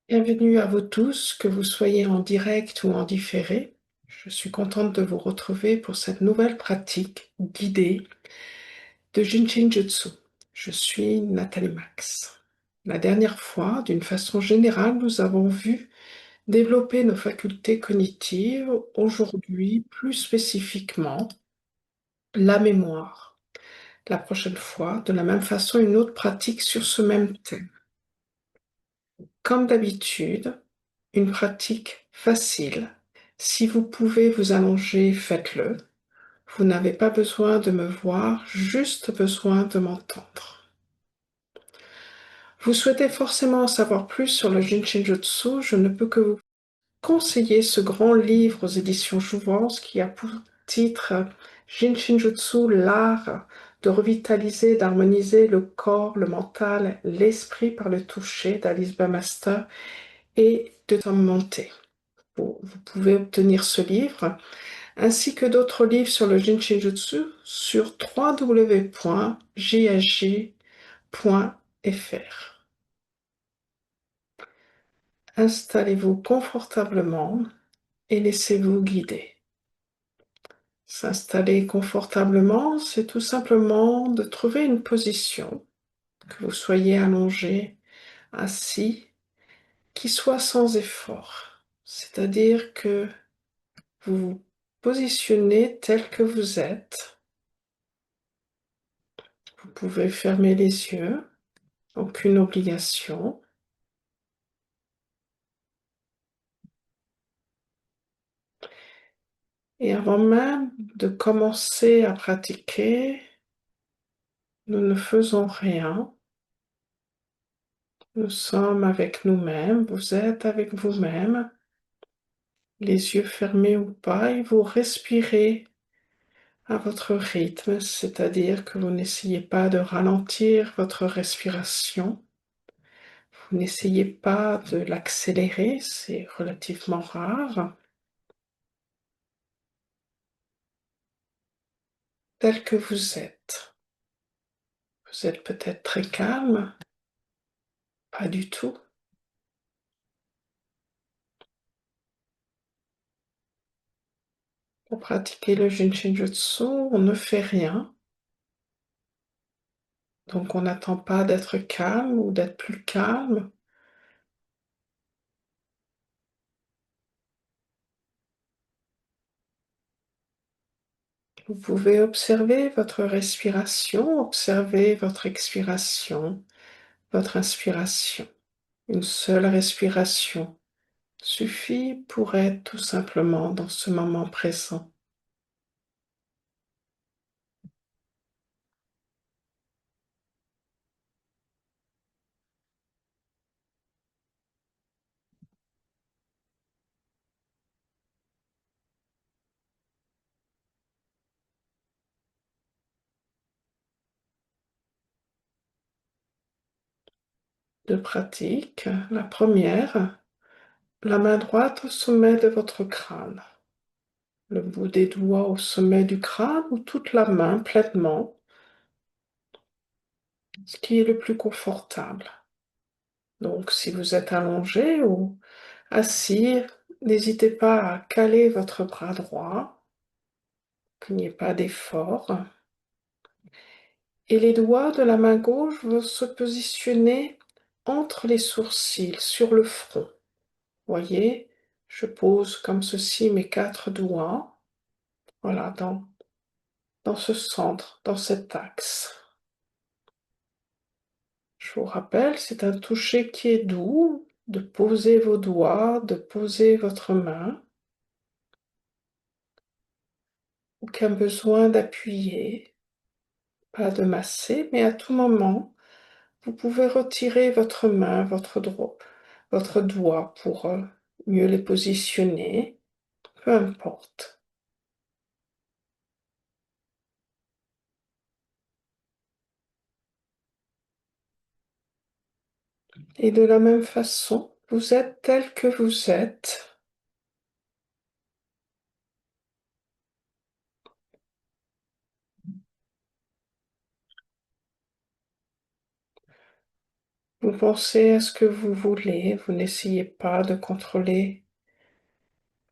Bienvenue à vous tous, que vous soyez en direct ou en différé. Je suis contente de vous retrouver pour cette nouvelle pratique guidée de Jinshin Jutsu. Je suis Nathalie Max. La dernière fois, d'une façon générale, nous avons vu développer nos facultés cognitives. Aujourd'hui, plus spécifiquement, la mémoire. La prochaine fois, de la même façon, une autre pratique sur ce même thème. Comme d'habitude, une pratique facile. Si vous pouvez vous allonger, faites-le. Vous n'avez pas besoin de me voir, juste besoin de m'entendre. Vous souhaitez forcément en savoir plus sur le Jinshin Jutsu, je ne peux que vous conseiller ce grand livre aux éditions Jouvence qui a pour titre Jinshin Jutsu, l'art de revitaliser, d'harmoniser le corps, le mental, l'esprit par le toucher d'Alice Bamaster et de Tom Monté. Vous pouvez obtenir ce livre, ainsi que d'autres livres sur le Jinshin Jutsu sur www.jsj.fr. Installez-vous confortablement et laissez-vous guider. S'installer confortablement, c'est tout simplement de trouver une position, que vous soyez allongé, assis, qui soit sans effort. C'est-à-dire que vous vous positionnez tel que vous êtes. Vous pouvez fermer les yeux, aucune obligation. Et avant même de commencer à pratiquer, nous ne faisons rien. Nous sommes avec nous-mêmes, vous êtes avec vous-même, les yeux fermés ou pas, et vous respirez à votre rythme, c'est-à-dire que vous n'essayez pas de ralentir votre respiration, vous n'essayez pas de l'accélérer, c'est relativement rare. Tel que vous êtes. Vous êtes peut-être très calme, pas du tout. Pour pratiquer le Jinshin Jutsu, on ne fait rien. Donc on n'attend pas d'être calme ou d'être plus calme. Vous pouvez observer votre respiration, observer votre expiration, votre inspiration. Une seule respiration suffit pour être tout simplement dans ce moment présent. Deux pratiques. La première, la main droite au sommet de votre crâne. Le bout des doigts au sommet du crâne ou toute la main pleinement, ce qui est le plus confortable. Donc, si vous êtes allongé ou assis, n'hésitez pas à caler votre bras droit, qu'il n'y ait pas d'effort. Et les doigts de la main gauche vont se positionner entre les sourcils, sur le front. Voyez, je pose comme ceci mes quatre doigts. Voilà, dans ce centre, dans cet axe. Je vous rappelle, c'est un toucher qui est doux, de poser vos doigts, de poser votre main. Aucun besoin d'appuyer, pas de masser, mais à tout moment, vous pouvez retirer votre main, votre doigt pour mieux les positionner, peu importe. Et de la même façon, vous êtes tel que vous êtes. Vous pensez à ce que vous voulez, vous n'essayez pas de contrôler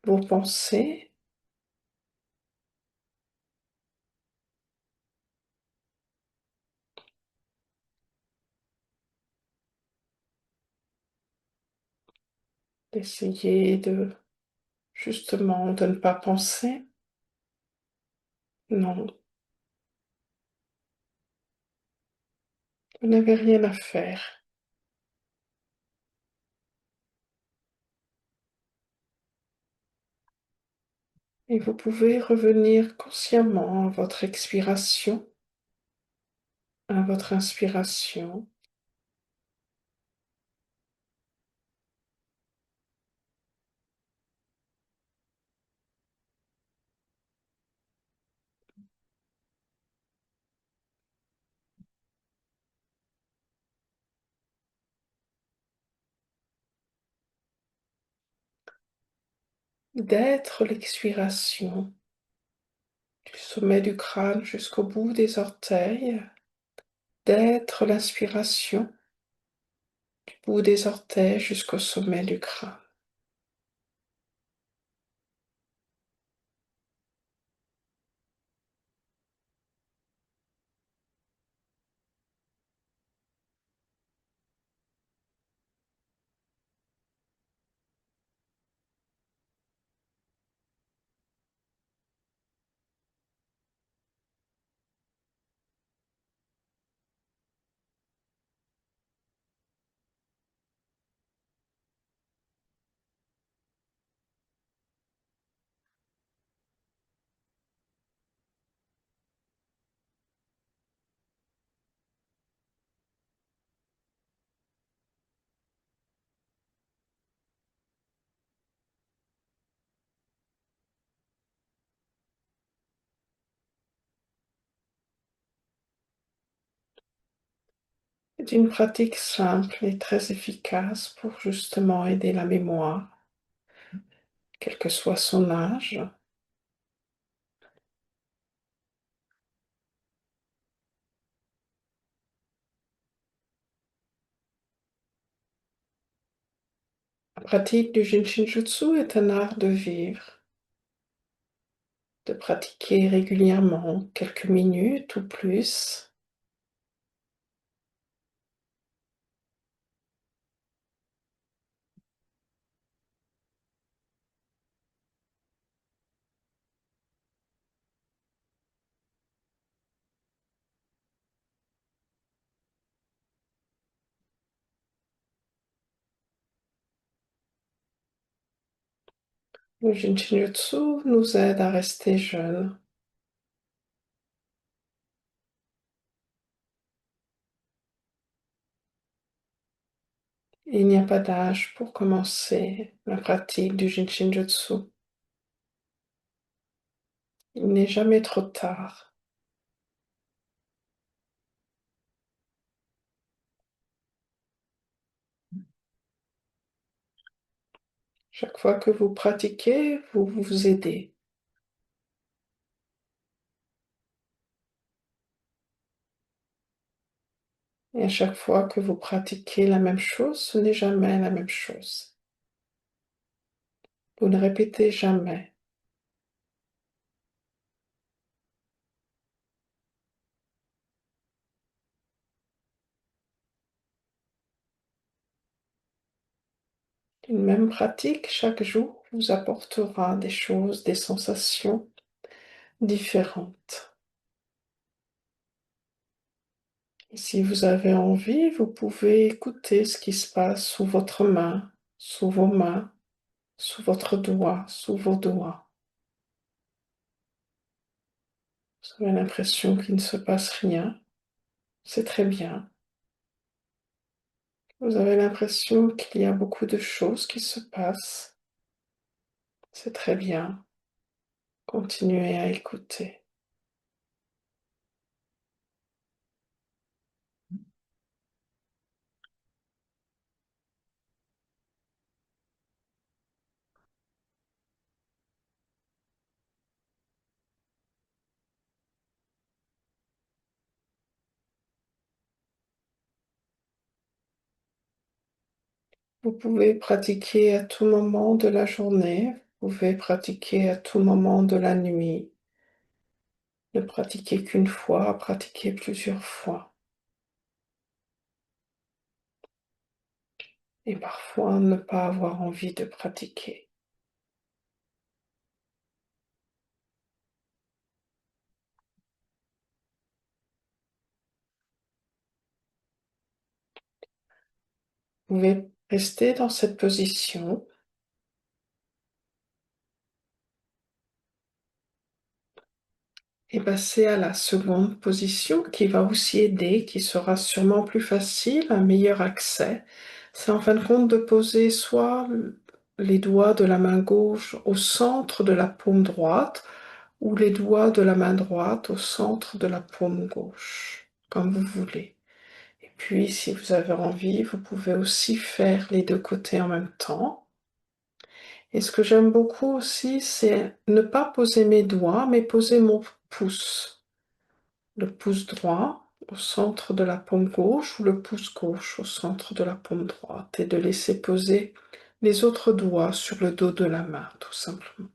vos pensées. Essayez de justement de ne pas penser. Non, vous n'avez rien à faire. Et vous pouvez revenir consciemment à votre expiration, à votre inspiration, d'être l'expiration du sommet du crâne jusqu'au bout des orteils, d'être l'inspiration du bout des orteils jusqu'au sommet du crâne. C'est une pratique simple et très efficace pour justement aider la mémoire, quel que soit son âge. La pratique du Jinshinjutsu est un art de vivre, de pratiquer régulièrement, quelques minutes ou plus. Le Jinshinjutsu nous aide à rester jeunes. Il n'y a pas d'âge pour commencer la pratique du Jinshinjutsu. Il n'est jamais trop tard. Chaque fois que vous pratiquez, vous vous aidez. Et à chaque fois que vous pratiquez la même chose, ce n'est jamais la même chose. Vous ne répétez jamais. Une même pratique chaque jour vous apportera des choses, des sensations différentes. Et si vous avez envie, vous pouvez écouter ce qui se passe sous votre main, sous vos mains, sous votre doigt, sous vos doigts. Vous avez l'impression qu'il ne se passe rien. C'est très bien. Vous avez l'impression qu'il y a beaucoup de choses qui se passent. C'est très bien. Continuez à écouter. Vous pouvez pratiquer à tout moment de la journée, vous pouvez pratiquer à tout moment de la nuit. Ne pratiquer qu'une fois, pratiquer plusieurs fois. Et parfois ne pas avoir envie de pratiquer. Vous pouvez rester dans cette position et passer à la seconde position qui va aussi aider, qui sera sûrement plus facile, un meilleur accès. C'est en fin de compte de poser soit les doigts de la main gauche au centre de la paume droite ou les doigts de la main droite au centre de la paume gauche, comme vous voulez. Et puis, si vous avez envie, vous pouvez aussi faire les deux côtés en même temps. Et ce que j'aime beaucoup aussi, c'est ne pas poser mes doigts, mais poser mon pouce. Le pouce droit au centre de la paume gauche ou le pouce gauche au centre de la paume droite. Et de laisser poser les autres doigts sur le dos de la main, tout simplement.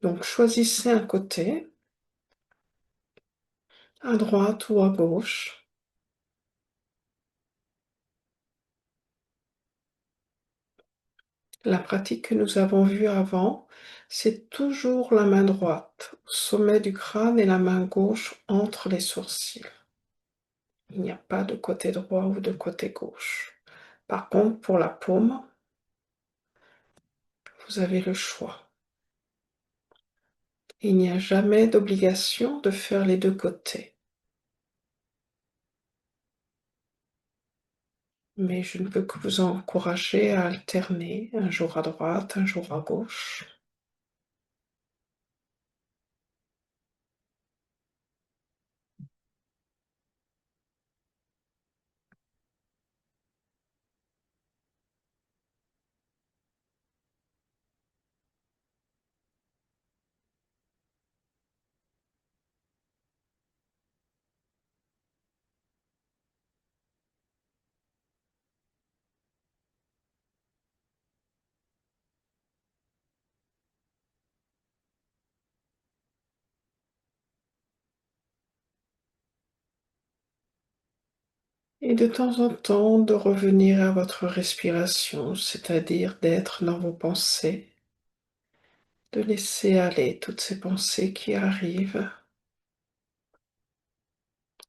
Donc, choisissez un côté, à droite ou à gauche. La pratique que nous avons vue avant, c'est toujours la main droite au sommet du crâne et la main gauche entre les sourcils. Il n'y a pas de côté droit ou de côté gauche. Par contre, pour la paume, vous avez le choix. Il n'y a jamais d'obligation de faire les deux côtés. Mais je ne peux que vous encourager à alterner, un jour à droite, un jour à gauche. Et de temps en temps, de revenir à votre respiration, c'est-à-dire d'être dans vos pensées, de laisser aller toutes ces pensées qui arrivent.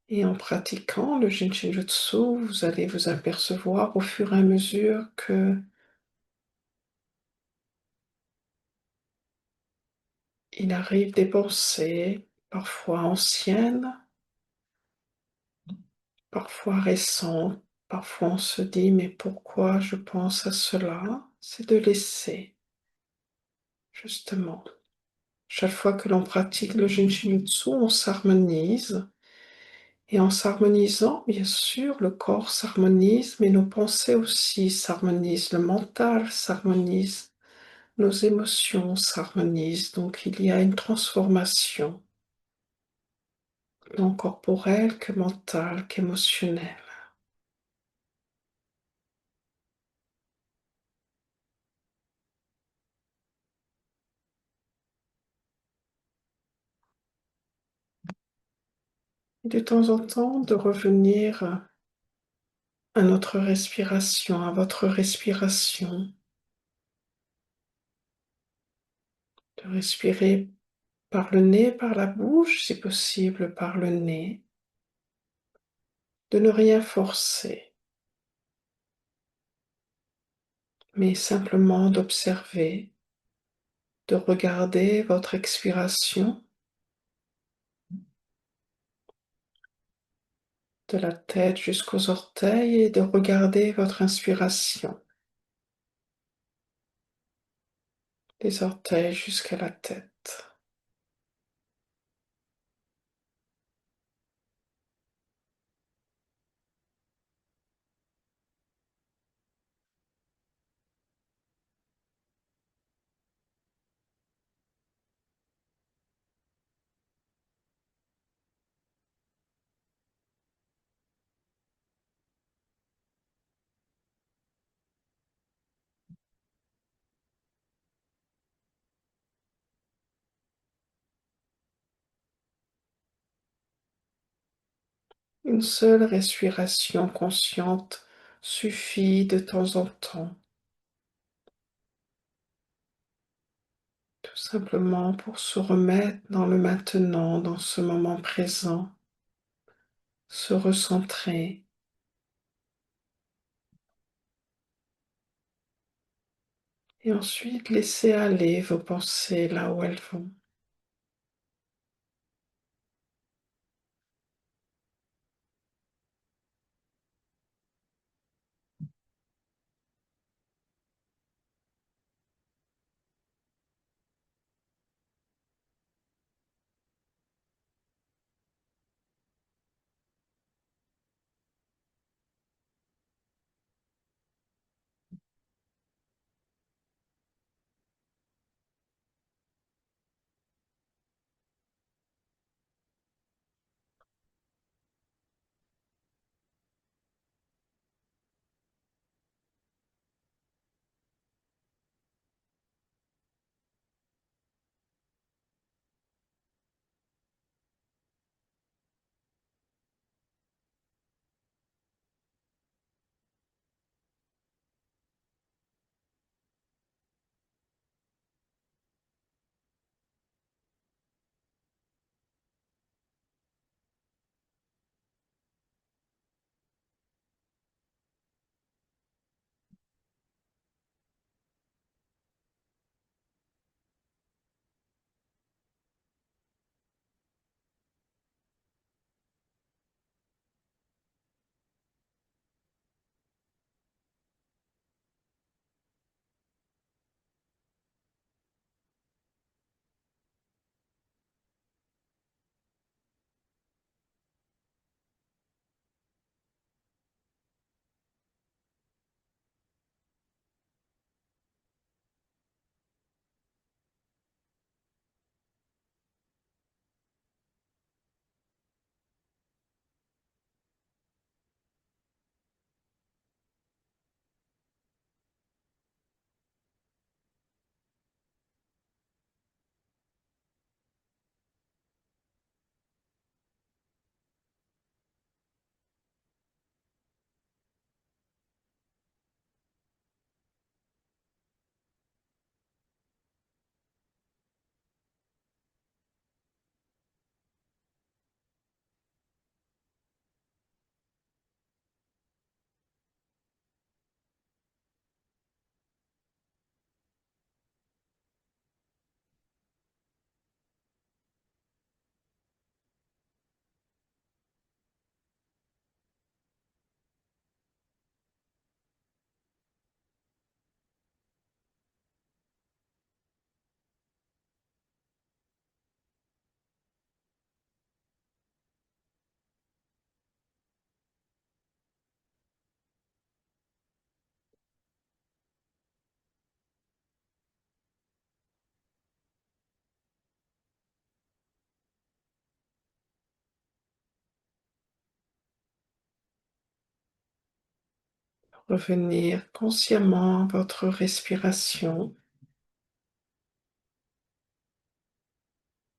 Et en pratiquant le Jinshinjutsu, vous allez vous apercevoir au fur et à mesure que il arrive des pensées, parfois anciennes, parfois récentes. Parfois on se dit, mais pourquoi je pense à cela? C'est de laisser, justement. Chaque fois que l'on pratique le Jinshinjutsu, on s'harmonise. Et en s'harmonisant, bien sûr, le corps s'harmonise, mais nos pensées aussi s'harmonisent, le mental s'harmonise, nos émotions s'harmonisent. Donc il y a une transformation, tant corporelle que mentale qu'émotionnelle. Et de temps en temps, de revenir à notre respiration, à votre respiration, de respirer par le nez, par la bouche, si possible par le nez, de ne rien forcer, mais simplement d'observer, de regarder votre expiration de la tête jusqu'aux orteils et de regarder votre inspiration des orteils jusqu'à la tête. Une seule respiration consciente suffit de temps en temps, tout simplement pour se remettre dans le maintenant, dans ce moment présent, se recentrer et ensuite laisser aller vos pensées là où elles vont. Revenir consciemment à votre respiration.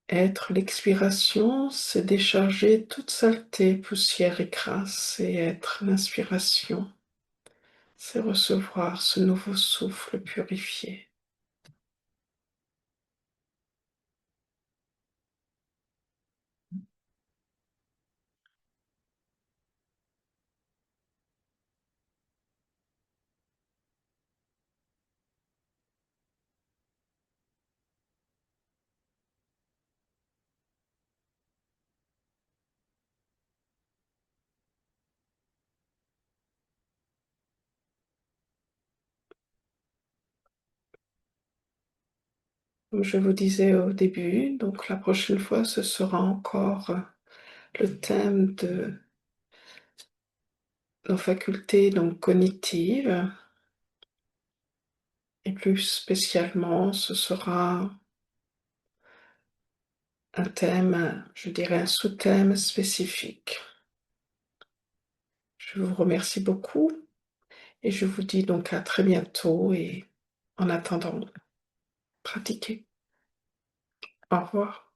Être l'expiration, c'est décharger toute saleté, poussière et crasse, et être l'inspiration, c'est recevoir ce nouveau souffle purifié. Comme je vous disais au début, donc la prochaine fois, ce sera encore le thème de nos facultés donc cognitives, et plus spécialement, ce sera un thème, je dirais un sous-thème spécifique. Je vous remercie beaucoup et je vous dis donc à très bientôt et en attendant, pratiquez. Au revoir.